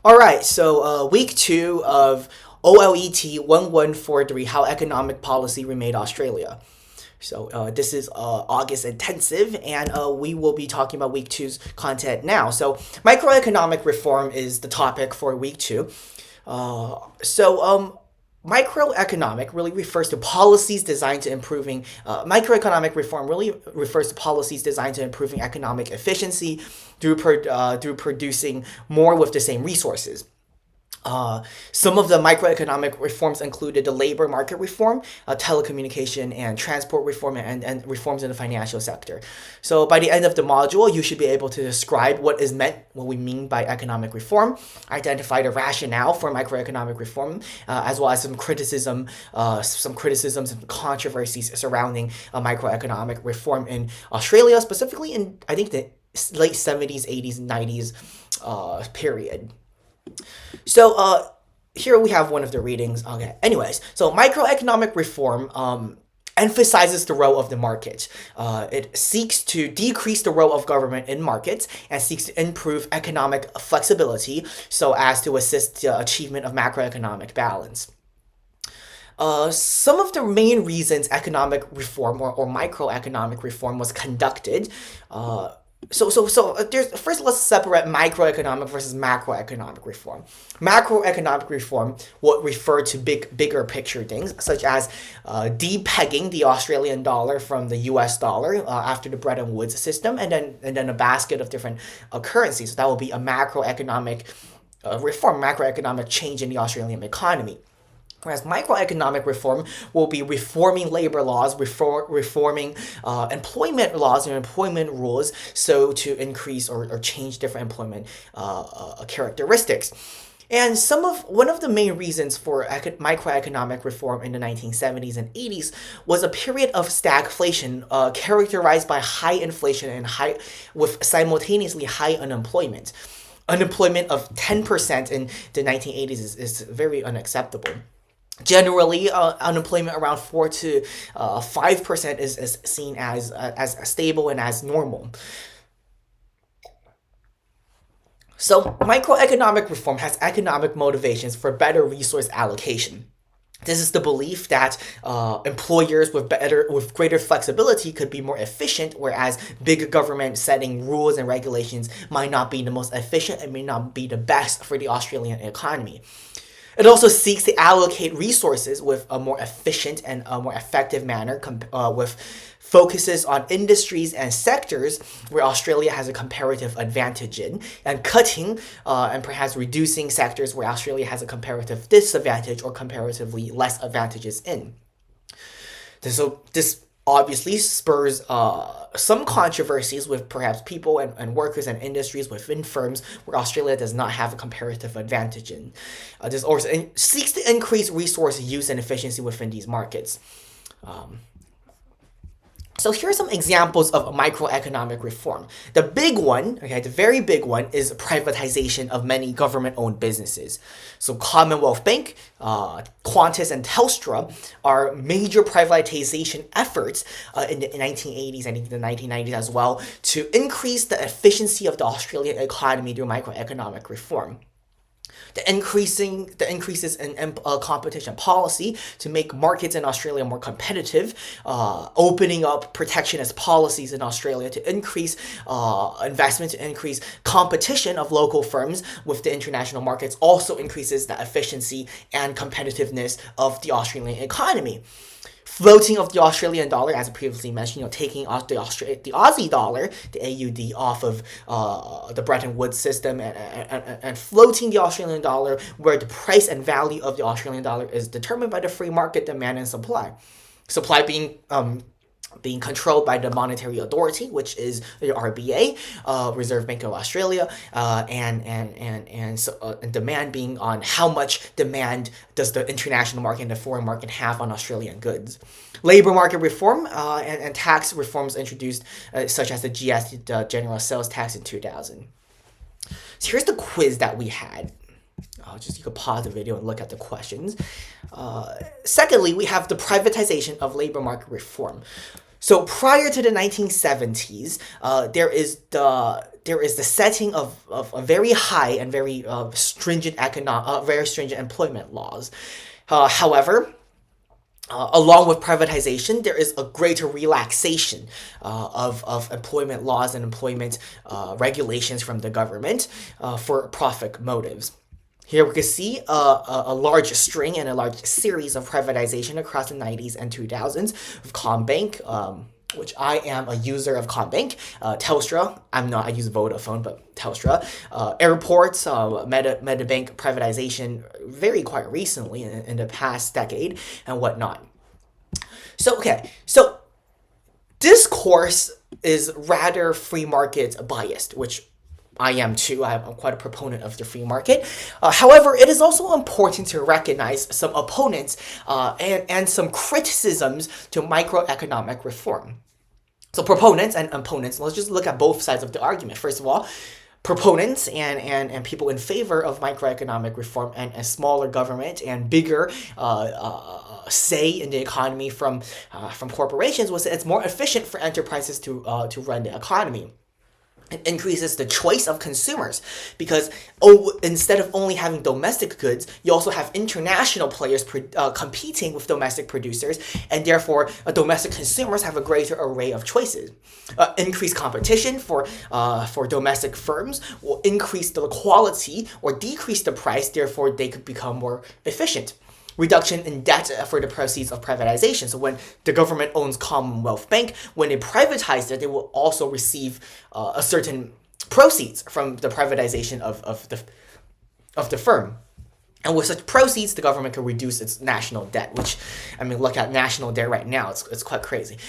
All right, so week two of OLET1143, How Economic Policy Remade Australia. So this is August intensive, and we will be talking about week two's content now. So microeconomic reform is the topic for week two. Microeconomic really refers to policies designed to improving microeconomic reform really refers to policies designed to improving economic efficiency through producing more with the same resources. Some of the microeconomic reforms included the labor market reform, telecommunication and transport reform, and reforms in the financial sector. So by the end of the module, you should be able to describe what we mean by economic reform, identify the rationale for microeconomic reform, as well as some criticisms and controversies surrounding microeconomic reform in Australia, specifically in, I think, the late 70s, 80s, 90s period. So here we have one of the readings. Okay. Anyways, so microeconomic reform emphasizes the role of the market. It seeks to decrease the role of government in markets and seeks to improve economic flexibility so as to assist the achievement of macroeconomic balance. Some of the main reasons economic reform or microeconomic reform was conducted. There's first, let's separate microeconomic versus macroeconomic reform. Macroeconomic reform would refer to bigger picture things, such as depegging the Australian dollar from the US dollar after the Bretton Woods system, and then a basket of different currencies. So that will be a macroeconomic reform, macroeconomic change in the Australian economy. Whereas microeconomic reform will be reforming labor laws, reforming employment laws and employment rules, so to increase or change different employment characteristics. And one of the main reasons for microeconomic reform in the 1970s and 80s was a period of stagflation characterized by high inflation and with simultaneously high unemployment. Unemployment of 10% in the 1980s is very unacceptable. Generally, unemployment around 4 to 5% is seen as stable and as normal. So, microeconomic reform has economic motivations for better resource allocation. This is the belief that employers with greater flexibility could be more efficient, whereas big government setting rules and regulations might not be the most efficient and may not be the best for the Australian economy. It also seeks to allocate resources with a more efficient and a more effective manner, with focuses on industries and sectors where Australia has a comparative advantage in, and cutting and perhaps reducing sectors where Australia has a comparative disadvantage or comparatively less advantages in. So this obviously spurs some controversies with perhaps people and workers and industries within firms where Australia does not have a comparative advantage in. This also seeks to increase resource use and efficiency within these markets. So here are some examples of microeconomic reform. The big one, the very big one, is privatization of many government-owned businesses. So Commonwealth Bank, Qantas, and Telstra are major privatization efforts in the 1980s and in the 1990s as well to increase the efficiency of the Australian economy through microeconomic reform. The increases in competition policy to make markets in Australia more competitive, opening up protectionist policies in Australia to increase investment, to increase competition of local firms with the international markets, also increases the efficiency and competitiveness of the Australian economy. Floating of the Australian dollar, as I previously mentioned, taking off the Aussie dollar, the AUD, off of the Bretton Woods system, and floating the Australian dollar, where the price and value of the Australian dollar is determined by the free market demand and supply. Supply being controlled by the Monetary Authority, which is the RBA, Reserve Bank of Australia, and demand being on how much demand does the international market and the foreign market have on Australian goods. Labor market reform and tax reforms introduced, such as the GST, the General Sales Tax in 2000. So here's the quiz that we had. You could pause the video and look at the questions. Secondly, we have the privatization of labor market reform. So prior to the 1970s, there is the setting of a very high and very very stringent employment laws. However, along with privatization, there is a greater relaxation of employment laws and employment regulations from the government for profit motives. Here we can see a large string and a large series of privatization across the 90s and 2000s of Combank, which I am a user of Combank, Telstra, I'm not, I use Vodafone, but Telstra, airports, Medibank privatization very quite recently in the past decade and whatnot. So this course is rather free market biased, which I am too. I'm quite a proponent of the free market. However, it is also important to recognize some opponents and some criticisms to microeconomic reform. So proponents and opponents, let's just look at both sides of the argument. First of all, proponents and people in favor of microeconomic reform and a smaller government and bigger say in the economy from corporations was that it's more efficient for enterprises to run the economy. It increases the choice of consumers because instead of only having domestic goods, you also have international players competing with domestic producers, and therefore domestic consumers have a greater array of choices. Increased competition for domestic firms will increase the quality or decrease the price, therefore they could become more efficient. Reduction in debt for the proceeds of privatization. So when the government owns Commonwealth Bank, when they privatize it, they will also receive a certain proceeds from the privatization of the firm. And with such proceeds, the government can reduce its national debt, which, I mean, look at national debt right now. It's quite crazy.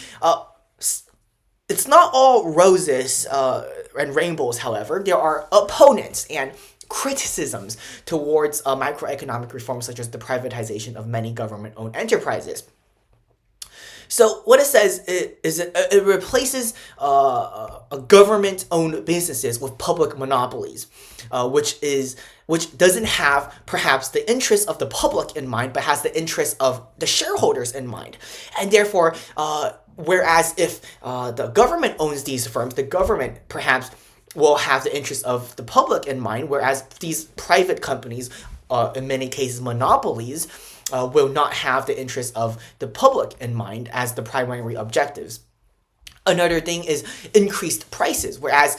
It's not all roses and rainbows, however. There are opponents and criticisms towards microeconomic reform, such as the privatization of many government-owned enterprises. So what it says is it replaces government-owned businesses with public monopolies, which doesn't have perhaps the interests of the public in mind, but has the interests of the shareholders in mind. And therefore, whereas if the government owns these firms, the government perhaps will have the interests of the public in mind, whereas these private companies, in many cases monopolies, will not have the interests of the public in mind as the primary objectives. Another thing is increased prices, whereas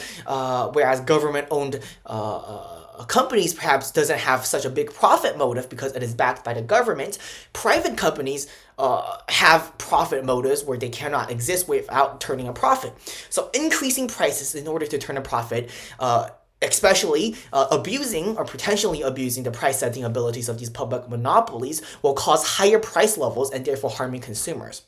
government-owned companies perhaps doesn't have such a big profit motive because it is backed by the government. Private companies have profit motives where they cannot exist without turning a profit. So increasing prices in order to turn a profit, especially abusing or potentially abusing the price-setting abilities of these public monopolies, will cause higher price levels and therefore harming consumers.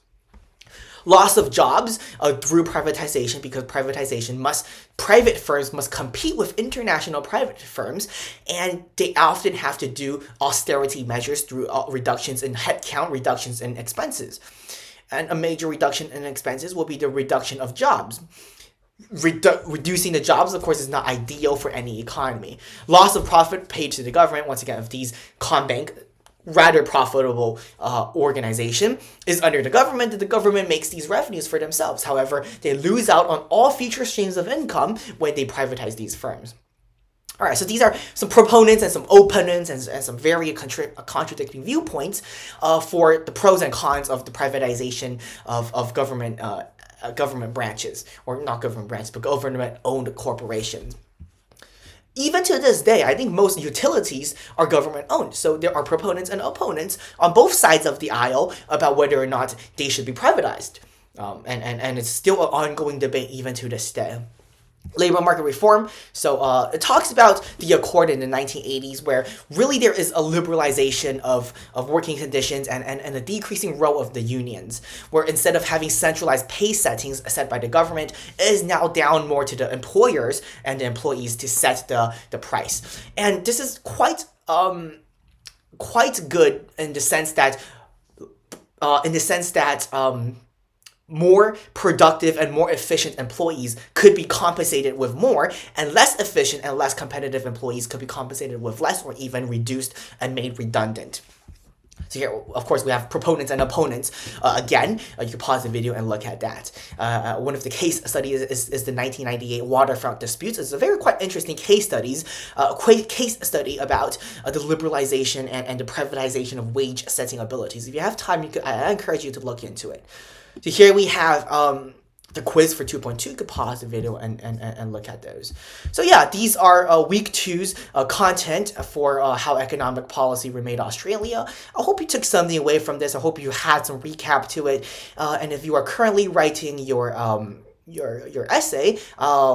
Loss of jobs through privatization, because private firms must compete with international private firms, and they often have to do austerity measures through reductions in headcount, reductions in expenses. And a major reduction in expenses will be the reduction of jobs. Reducing the jobs, of course, is not ideal for any economy. Loss of profit paid to the government, once again, if these Combank, rather profitable organization, is under the government makes these revenues for themselves. However, they lose out on all future streams of income when they privatize these firms. All right, so these are some proponents and some opponents and some very contradicting viewpoints for the pros and cons of the privatization of government branches, or not government branches, but government-owned corporations. Even to this day, I think most utilities are government-owned. So there are proponents and opponents on both sides of the aisle about whether or not they should be privatized. And it's still an ongoing debate even to this day. Labor market reform. So it talks about the Accord in the 1980s, where really there is a liberalization of working conditions and a decreasing role of the unions, where instead of having centralized pay settings set by the government, it is now down more to the employers and the employees to set the price. And this is quite good in the sense that more productive and more efficient employees could be compensated with more, and less efficient and less competitive employees could be compensated with less or even reduced and made redundant. So here, of course, we have proponents and opponents. Again, you can pause the video and look at that. One of the case studies is the 1998 Waterfront Disputes. It's a very quite interesting case study about the liberalization and the privatization of wage setting abilities. If you have time, I encourage you to look into it. So here we have the quiz for 2.2. You could pause the video and look at those. So yeah, these are week 2's content for how economic policy remade Australia. I hope you took something away from this. I hope you had some recap to it. And if you are currently writing your essay,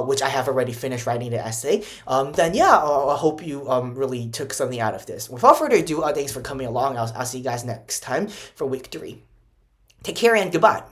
which I have already finished writing the essay, then yeah, I hope you really took something out of this. Without further ado, thanks for coming along. I'll see you guys next time for week 3. Take care and goodbye.